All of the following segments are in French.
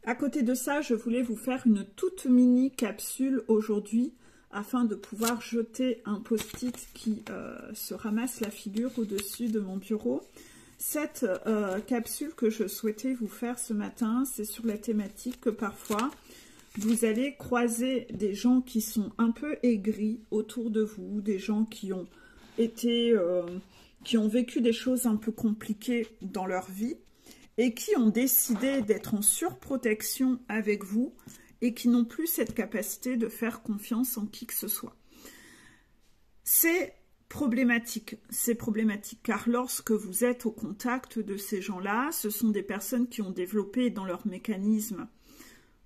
À côté de ça, je voulais vous faire une toute mini capsule aujourd'hui afin de pouvoir jeter un post-it qui se ramasse la figure au-dessus de mon bureau. Cette capsule que je souhaitais vous faire ce matin, c'est sur la thématique que parfois vous allez croiser des gens qui sont un peu aigris autour de vous, des gens qui ont été, qui ont vécu des choses un peu compliquées dans leur vie et qui ont décidé d'être en surprotection avec vous et qui n'ont plus cette capacité de faire confiance en qui que ce soit. C'est problématique car lorsque vous êtes au contact de ces gens-là, ce sont des personnes qui ont développé dans leur mécanisme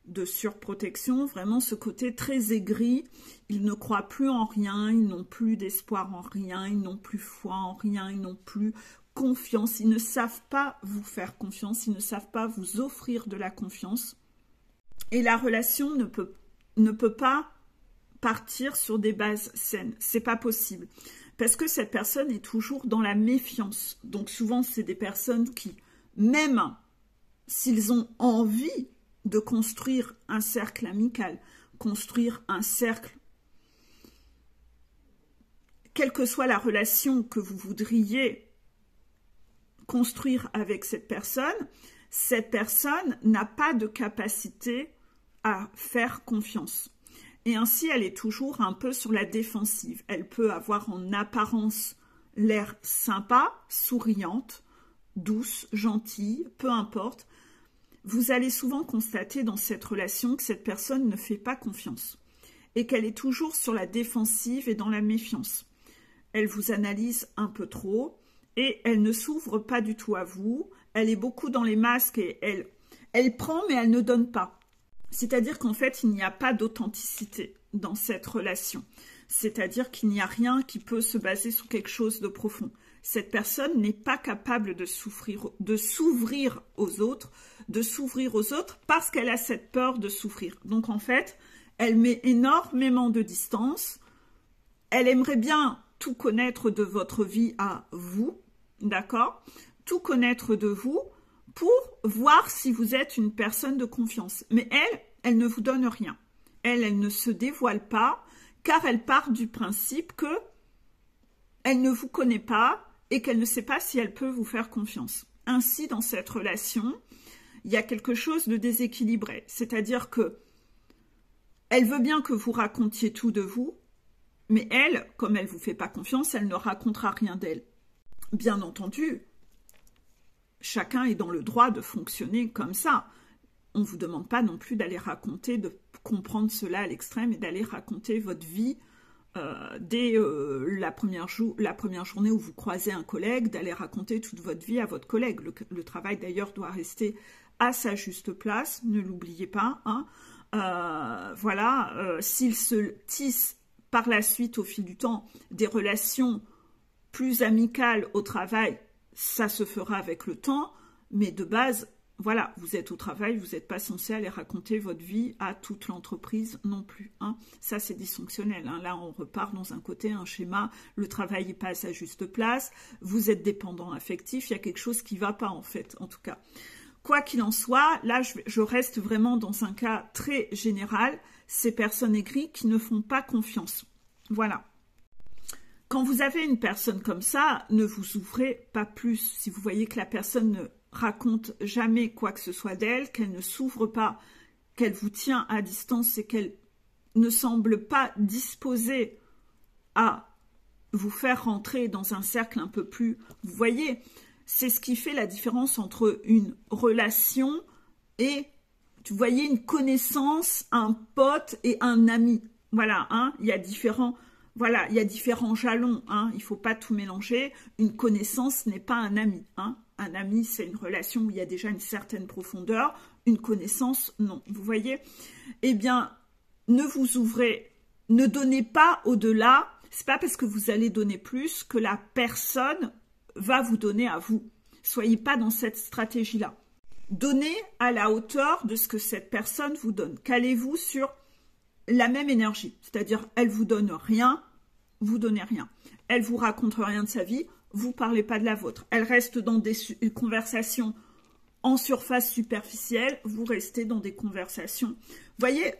de surprotection vraiment ce côté très aigri. Ils ne croient plus en rien, ils n'ont plus d'espoir en rien, ils n'ont plus foi en rien, ils n'ont plus confiance, ils ne savent pas vous faire confiance, ils ne savent pas vous offrir de la confiance. Et la relation ne peut pas partir sur des bases saines. C'est pas possible. Parce que cette personne est toujours dans la méfiance. Donc souvent, c'est des personnes qui, même s'ils ont envie de construire un cercle amical, construire un cercle, quelle que soit la relation que vous voudriez construire avec cette personne n'a pas de capacité à faire confiance. Et ainsi, elle est toujours un peu sur la défensive. Elle peut avoir en apparence l'air sympa, souriante, douce, gentille, peu importe. Vous allez souvent constater dans cette relation que cette personne ne fait pas confiance et qu'elle est toujours sur la défensive et dans la méfiance. Elle vous analyse un peu trop et elle ne s'ouvre pas du tout à vous. Elle est beaucoup dans les masques et elle prend mais elle ne donne pas. C'est-à-dire qu'en fait, il n'y a pas d'authenticité dans cette relation. C'est-à-dire qu'il n'y a rien qui peut se baser sur quelque chose de profond. Cette personne n'est pas capable de s'ouvrir aux autres parce qu'elle a cette peur de souffrir. Donc en fait, elle met énormément de distance. Elle aimerait bien tout connaître de votre vie à vous, d'accord ? Tout connaître de vous pour voir si vous êtes une personne de confiance. Mais elle ne vous donne rien. Elle ne se dévoile pas car elle part du principe que elle ne vous connaît pas et qu'elle ne sait pas si elle peut vous faire confiance. Ainsi, dans cette relation, il y a quelque chose de déséquilibré. C'est-à-dire que elle veut bien que vous racontiez tout de vous, mais elle, comme elle ne vous fait pas confiance, elle ne racontera rien d'elle. Bien entendu, chacun est dans le droit de fonctionner comme ça. On ne vous demande pas non plus d'aller raconter, de comprendre cela à l'extrême et d'aller raconter votre vie dès la première journée où vous croisez un collègue, d'aller raconter toute votre vie à votre collègue. Le travail d'ailleurs doit rester à sa juste place, ne l'oubliez pas. Hein. Voilà, s'il se tisse par la suite au fil du temps des relations plus amicales au travail, ça se fera avec le temps, mais de base, voilà, vous êtes au travail, vous n'êtes pas censé aller raconter votre vie à toute l'entreprise non plus. Hein. Ça, c'est dysfonctionnel. Hein. Là, on repart dans un côté, un schéma, le travail n'est pas à sa juste place, vous êtes dépendant affectif, il y a quelque chose qui ne va pas en fait, en tout cas. Quoi qu'il en soit, là, je reste vraiment dans un cas très général, ces personnes aigries qui ne font pas confiance. Voilà. Quand vous avez une personne comme ça, ne vous ouvrez pas plus. Si vous voyez que la personne ne raconte jamais quoi que ce soit d'elle, qu'elle ne s'ouvre pas, qu'elle vous tient à distance et qu'elle ne semble pas disposée à vous faire rentrer dans un cercle un peu plus... Vous voyez, c'est ce qui fait la différence entre une relation et, vous voyez, une connaissance, un pote et un ami. Voilà, hein, il y a différents... Voilà, il y a différents jalons, hein, il ne faut pas tout mélanger. Une connaissance n'est pas un ami. Hein. Un ami, c'est une relation où il y a déjà une certaine profondeur. Une connaissance, non. Vous voyez? Eh bien, ne vous ouvrez, ne donnez pas au-delà. Ce n'est pas parce que vous allez donner plus que la personne va vous donner à vous. Soyez pas dans cette stratégie-là. Donnez à la hauteur de ce que cette personne vous donne. Calez-vous sur la même énergie, c'est-à-dire elle vous donne rien, vous donnez rien. Elle vous raconte rien de sa vie, vous parlez pas de la vôtre. Elle reste dans des conversations en surface superficielle, vous restez dans des conversations. Vous voyez,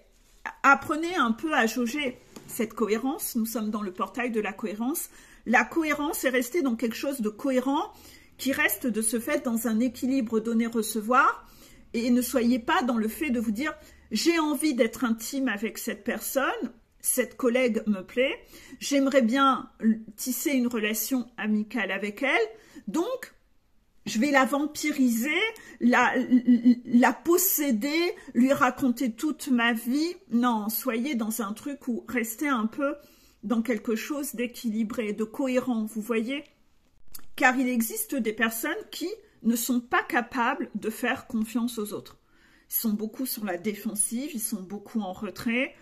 apprenez un peu à jauger cette cohérence. Nous sommes dans le portail de la cohérence. La cohérence est restée dans quelque chose de cohérent qui reste de ce fait dans un équilibre donner-recevoir. Et ne soyez pas dans le fait de vous dire « j'ai envie d'être intime avec cette personne, cette collègue me plaît, j'aimerais bien tisser une relation amicale avec elle, donc je vais la vampiriser, la posséder, lui raconter toute ma vie. » Non, soyez dans un truc où restez un peu dans quelque chose d'équilibré, de cohérent, vous voyez? Car il existe des personnes qui ne sont pas capables de faire confiance aux autres. Ils sont beaucoup sur la défensive, ils sont beaucoup en retrait,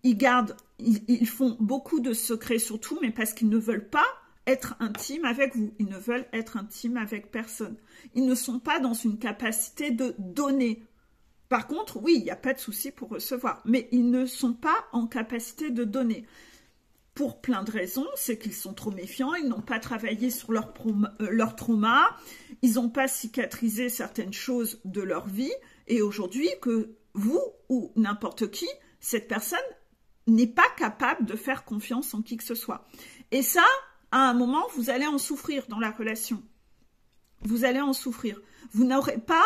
ils font beaucoup de secrets surtout, mais parce qu'ils ne veulent pas être intimes avec vous. Ils ne veulent être intimes avec personne. Ils ne sont pas dans une capacité de donner. Par contre, oui, il n'y a pas de souci pour recevoir, mais ils ne sont pas en capacité de donner. Pour plein de raisons, c'est qu'ils sont trop méfiants, ils n'ont pas travaillé sur leur trauma, ils n'ont pas cicatrisé certaines choses de leur vie, et aujourd'hui, que vous ou n'importe qui, cette personne n'est pas capable de faire confiance en qui que ce soit. Et ça, à un moment, vous allez en souffrir dans la relation. Vous allez en souffrir. Vous n'aurez pas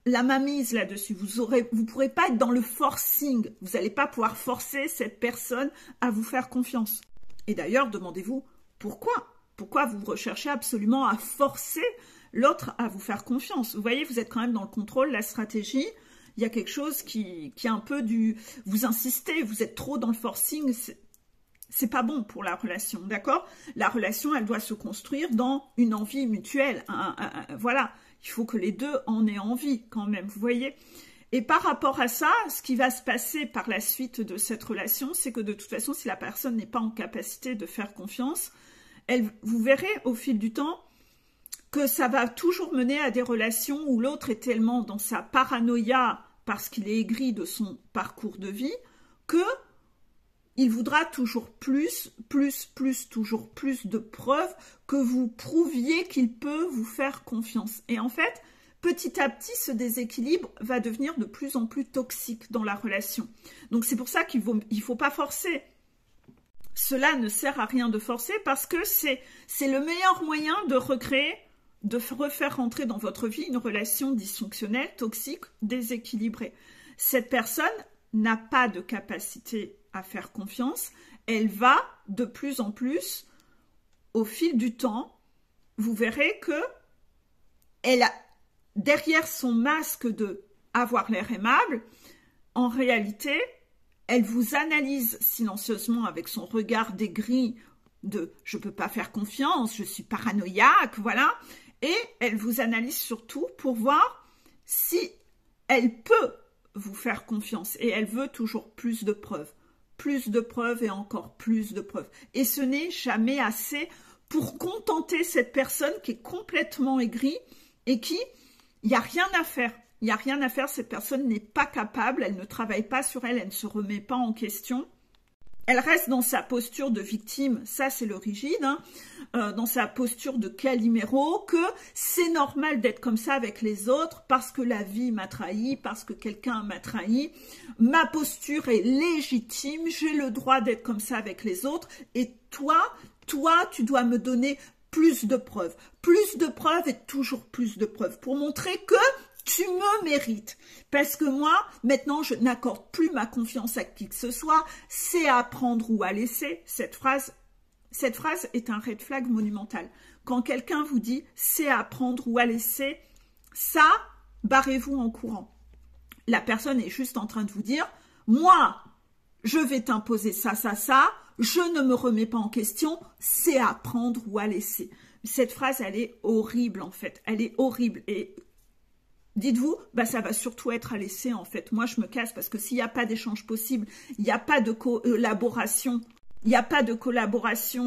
la mainmise là-dessus. Vous pourrez pas être dans le forcing. Vous n'allez pas pouvoir forcer cette personne à vous faire confiance. Et d'ailleurs, demandez-vous pourquoi. Pourquoi vous recherchez absolument à forcer l'autre à vous faire confiance? Vous voyez, vous êtes quand même dans le contrôle, la stratégie. Il y a quelque chose qui est un peu du... Vous insistez, vous êtes trop dans le forcing. C'est pas bon pour la relation, d'accord? La relation, elle doit se construire dans une envie mutuelle. Voilà, il faut que les deux en aient envie quand même, vous voyez? Et par rapport à ça, ce qui va se passer par la suite de cette relation, c'est que de toute façon, si la personne n'est pas en capacité de faire confiance, vous verrez au fil du temps que ça va toujours mener à des relations où l'autre est tellement dans sa paranoïa parce qu'il est aigri de son parcours de vie que il voudra toujours plus, toujours plus de preuves que vous prouviez qu'il peut vous faire confiance. Et en fait, petit à petit, ce déséquilibre va devenir de plus en plus toxique dans la relation. Donc c'est pour ça qu'il ne faut pas forcer. Cela ne sert à rien de forcer parce que c'est le meilleur moyen de recréer, de refaire rentrer dans votre vie une relation dysfonctionnelle, toxique, déséquilibrée. Cette personne n'a pas de capacité à faire confiance, elle va de plus en plus, au fil du temps, vous verrez que elle a, derrière son masque de avoir l'air aimable, en réalité, elle vous analyse silencieusement avec son regard d'aigri de « je ne peux pas faire confiance, je suis paranoïaque », voilà, et elle vous analyse surtout pour voir si elle peut vous faire confiance et elle veut toujours plus de preuves et encore plus de preuves. Et ce n'est jamais assez pour contenter cette personne qui est complètement aigrie et qui, il n'y a rien à faire. Il n'y a rien à faire, cette personne n'est pas capable, elle ne travaille pas sur elle, elle ne se remet pas en question. Elle reste dans sa posture de victime, ça c'est le rigide, hein, dans sa posture de Calimero, que c'est normal d'être comme ça avec les autres parce que la vie m'a trahi, parce que quelqu'un m'a trahi. Ma posture est légitime, j'ai le droit d'être comme ça avec les autres. Et toi, tu dois me donner plus de preuves et toujours plus de preuves pour montrer que tu me mérites. Parce que moi, maintenant, je n'accorde plus ma confiance à qui que ce soit. C'est à prendre ou à laisser. Cette phrase est un red flag monumental. Quand quelqu'un vous dit « c'est à prendre ou à laisser », ça, barrez-vous en courant. La personne est juste en train de vous dire « moi, je vais t'imposer ça, je ne me remets pas en question, c'est à prendre ou à laisser ». Cette phrase, elle est horrible en fait. Elle est horrible et... dites-vous, ça va surtout être à laisser en fait. Moi, je me casse parce que s'il n'y a pas d'échange possible, il n'y a pas de collaboration,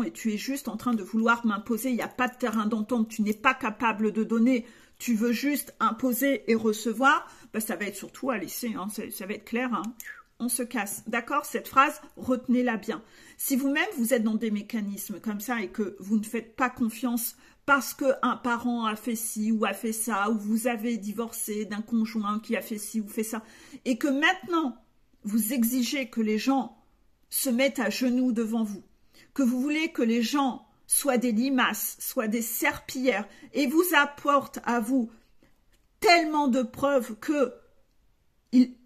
et tu es juste en train de vouloir m'imposer, il n'y a pas de terrain d'entente, tu n'es pas capable de donner, tu veux juste imposer et recevoir, ça va être surtout à laisser, hein, ça va être clair, hein. on se casse. D'accord? Cette phrase, retenez-la bien. Si vous-même, vous êtes dans des mécanismes comme ça et que vous ne faites pas confiance parce qu'un parent a fait ci ou a fait ça, ou vous avez divorcé d'un conjoint qui a fait ci ou fait ça, et que maintenant, vous exigez que les gens se mettent à genoux devant vous, que vous voulez que les gens soient des limaces, soient des serpillères, et vous apportent à vous tellement de preuves que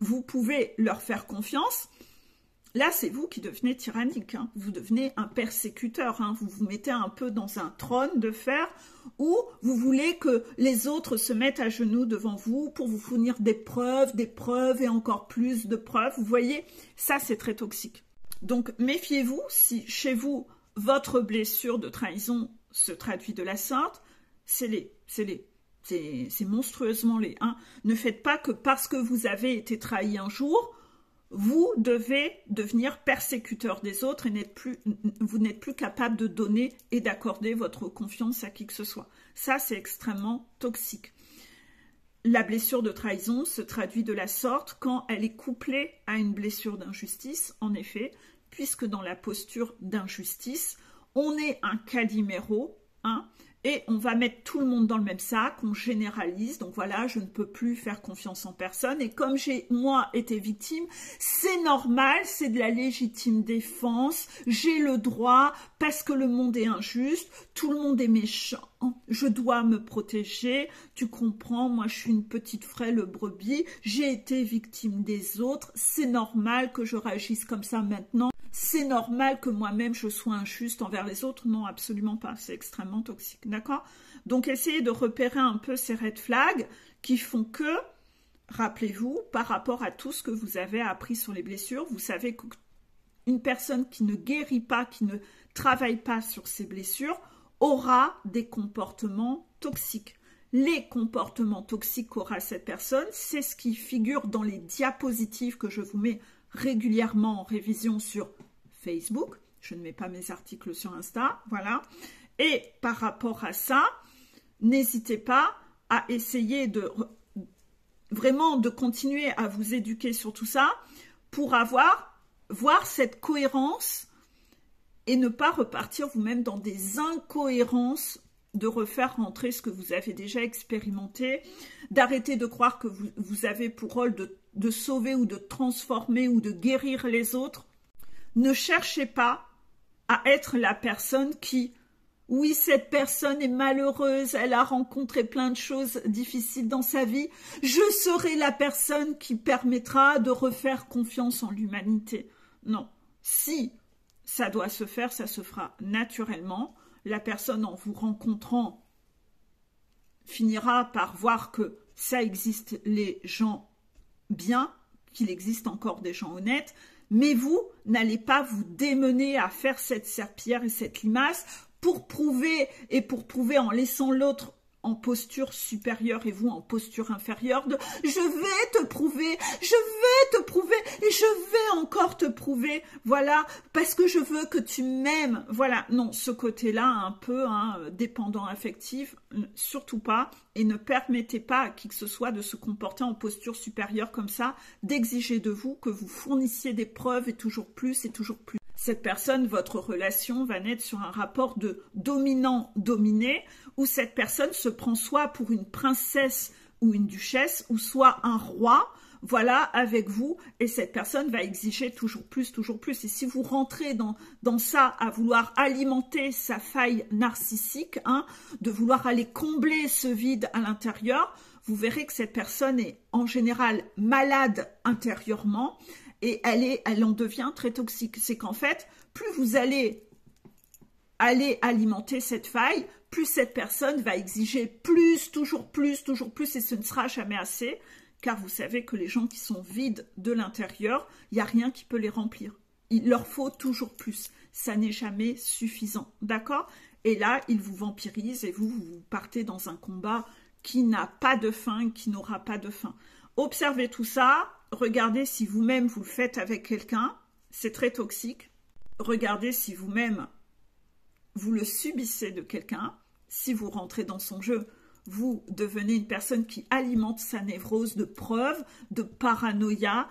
vous pouvez leur faire confiance, là, c'est vous qui devenez tyrannique. Hein. Vous devenez un persécuteur. Hein. Vous vous mettez un peu dans un trône de fer où vous voulez que les autres se mettent à genoux devant vous pour vous fournir des preuves et encore plus de preuves. Vous voyez, ça, c'est très toxique. Donc, méfiez-vous si chez vous, votre blessure de trahison se traduit de la sorte. C'est monstrueusement laid. Hein. Ne faites pas que parce que vous avez été trahi un jour, vous devez devenir persécuteur des autres et vous n'êtes plus capable de donner et d'accorder votre confiance à qui que ce soit. Ça, c'est extrêmement toxique. La blessure de trahison se traduit de la sorte quand elle est couplée à une blessure d'injustice, en effet, puisque dans la posture d'injustice, on est un Calimero, hein, et on va mettre tout le monde dans le même sac, on généralise, donc voilà, je ne peux plus faire confiance en personne, et comme j'ai, moi, été victime, c'est normal, c'est de la légitime défense, j'ai le droit, parce que le monde est injuste, tout le monde est méchant, je dois me protéger, tu comprends, moi je suis une petite frêle brebis, j'ai été victime des autres, c'est normal que je réagisse comme ça maintenant, c'est normal que moi-même je sois injuste envers les autres. Non, absolument pas. C'est extrêmement toxique. D'accord? Donc, essayez de repérer un peu ces red flags qui font que, rappelez-vous, par rapport à tout ce que vous avez appris sur les blessures, vous savez qu'une personne qui ne guérit pas, qui ne travaille pas sur ses blessures, aura des comportements toxiques. Les comportements toxiques qu'aura cette personne, c'est ce qui figure dans les diapositives que je vous mets régulièrement en révision sur Facebook. Je ne mets pas mes articles sur Insta, voilà. Et par rapport à ça, n'hésitez pas à essayer de vraiment de continuer à vous éduquer sur tout ça pour voir cette cohérence et ne pas repartir vous-même dans des incohérences, de refaire rentrer ce que vous avez déjà expérimenté, d'arrêter de croire que vous avez pour rôle de sauver ou de transformer ou de guérir les autres. Ne cherchez pas à être la personne qui, oui, cette personne est malheureuse, elle a rencontré plein de choses difficiles dans sa vie, je serai la personne qui permettra de refaire confiance en l'humanité. Non, si ça doit se faire, ça se fera naturellement. La personne, en vous rencontrant, finira par voir que ça existe les gens bien, qu'il existe encore des gens honnêtes, mais vous n'allez pas vous démener à faire cette serpillière et cette limace pour prouver en laissant l'autre en posture supérieure et vous en posture inférieure de « je vais te prouver et je vais encore te prouver, voilà, parce que je veux que tu m'aimes. » Voilà, non, ce côté-là un peu dépendant affectif, surtout pas, et ne permettez pas à qui que ce soit de se comporter en posture supérieure comme ça, d'exiger de vous que vous fournissiez des preuves et toujours plus et toujours plus. Cette personne, votre relation va naître sur un rapport de dominant-dominé, où cette personne se prend soit pour une princesse ou une duchesse, ou soit un roi, voilà, avec vous, et cette personne va exiger toujours plus, toujours plus. Et si vous rentrez dans ça, à vouloir alimenter sa faille narcissique, de vouloir aller combler ce vide à l'intérieur, vous verrez que cette personne est en général malade intérieurement, et elle en devient très toxique. C'est qu'en fait, plus vous allez alimenter cette faille, plus cette personne va exiger plus, toujours plus, et ce ne sera jamais assez, car vous savez que les gens qui sont vides de l'intérieur, il n'y a rien qui peut les remplir. Il leur faut toujours plus. Ça n'est jamais suffisant, d'accord? Et là, ils vous vampirisent et vous partez dans un combat qui n'a pas de fin, qui n'aura pas de fin. Observez tout ça. Regardez si vous-même vous le faites avec quelqu'un, c'est très toxique. Regardez si vous-même vous le subissez de quelqu'un. Si vous rentrez dans son jeu, vous devenez une personne qui alimente sa névrose de preuves, de paranoïa,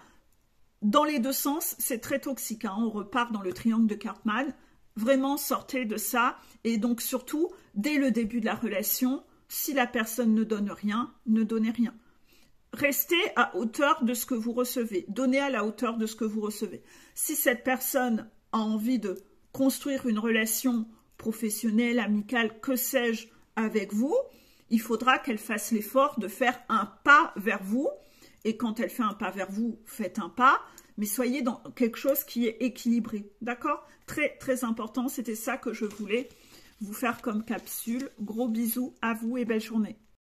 dans les deux sens, c'est très toxique. Hein. On repart dans le triangle de Karpman. Vraiment, sortez de ça. Et donc, surtout, dès le début de la relation, si la personne ne donne rien, ne donnez rien. Restez à hauteur de ce que vous recevez. Donnez à la hauteur de ce que vous recevez. Si cette personne a envie de construire une relation professionnelle, amicale, que sais-je, avec vous, il faudra qu'elle fasse l'effort de faire un pas vers vous. Et quand elle fait un pas vers vous, faites un pas. Mais soyez dans quelque chose qui est équilibré. D'accord? Très, très important. C'était ça que je voulais vous faire comme capsule. Gros bisous à vous et belle journée.